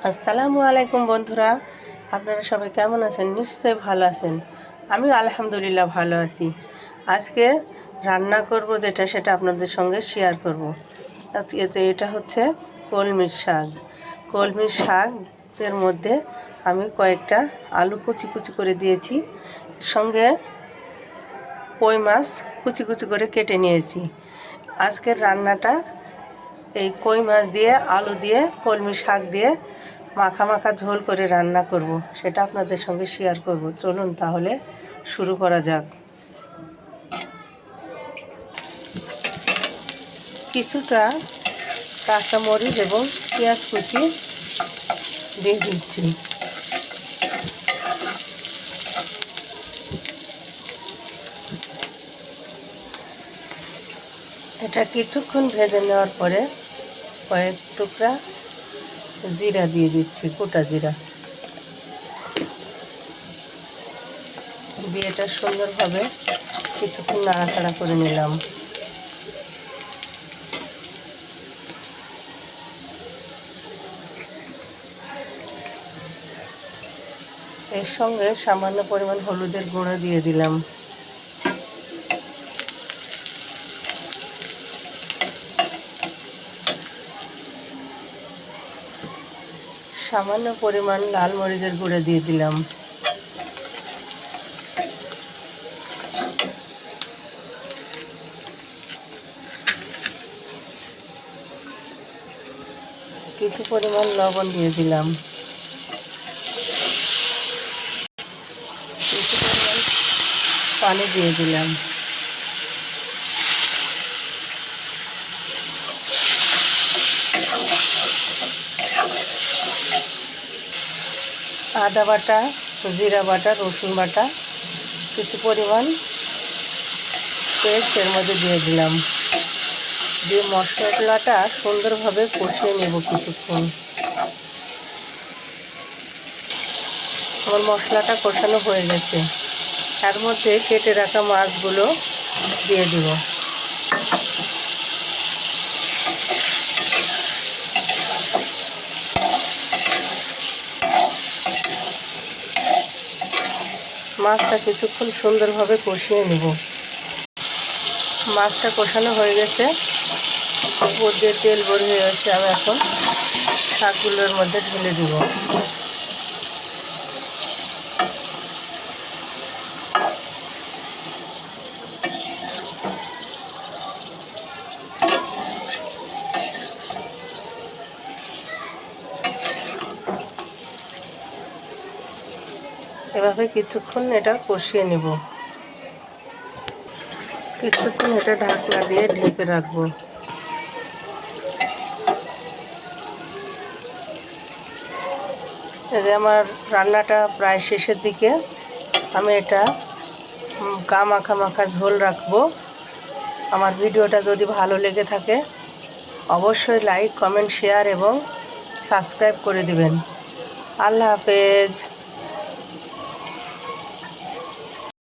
আসসালামু আলাইকুম বন্ধুরা, আপনারা সবাই কেমন আছেন? নিশ্চয়ই ভালো আছেন। আমি আলহামদুলিল্লাহ ভালো আছি। আজকে রান্না করব সেটা আপনাদের সঙ্গে শেয়ার করব। আজকে এটা হচ্ছে কলমির শাক। কলমির শাকের মধ্যে আমি কয়েকটা আলু কুচি কুচি করে দিয়েছি, সঙ্গে কই মাছ কুচি কুচি করে কেটে নিয়েছি। আজকের রান্নাটা এই কই মাছ দিয়ে, আলু দিয়ে, কলমি শাক দিয়ে মাখা মাখা ঝোল করে রান্না করব, সেটা আপনাদের সঙ্গে শেয়ার করব। চলুন তাহলে শুরু করা যাক। কিছুটা কাঁচামরিচ এবং পেঁয়াজ কুচি দিয়ে দিচ্ছি। এটা কিছুক্ষণ ভেজে নেওয়ার পরে কয়েক টুকরা জিরা দিয়ে দিচ্ছি, গোটা জিরা দিয়ে এটা সুন্দরভাবে কিছুক্ষণ নাড়াচাড়া করে নিলাম। এর সঙ্গে সামান্য পরিমাণ হলুদের গুঁড়ো দিয়ে দিলাম। সামান্য পরিমাণ লাল মরিচের গুঁড়ো দিয়ে দিলাম। কিছু পরিমাণ লবণ দিয়ে দিলাম। কিছু পরিমাণ পানি দিয়ে দিলাম। আদা বাটা, জিরা বাটা, রসুন বাটা, কিছু পরিমাণ পেস্ট এর মধ্যে দিয়ে দিলাম। দিয়ে মশলাটা সুন্দরভাবে কষিয়ে নেব কিছুক্ষণ। আমার মশলাটা কষানো হয়ে গেছে। তার মধ্যে কেটে রাখা মাছগুলো দিয়ে দেব। মাছটা কিছুক্ষণ সুন্দরভাবে কষিয়ে নেব। মাছটা কষানো হয়ে গেছে, উপর দিয়ে তেল বের হয়ে গেছে। আমি এখন শাকগুলোর মধ্যে ঢেলে দেব। এভাবে কিছুক্ষণ এটা কষিয়ে নেব। কিছুক্ষণ এটা ঢাকনা দিয়ে ঢেকে রাখবো। এই যে আমার রান্নাটা প্রায় শেষের দিকে। আমি এটা গা মাখা মাখা ঝোল রাখবো। আমার ভিডিওটা যদি ভালো লেগে থাকে অবশ্যই লাইক, কমেন্ট, শেয়ার এবং সাবস্ক্রাইব করে দিবেন। আল্লাহ হাফেজ।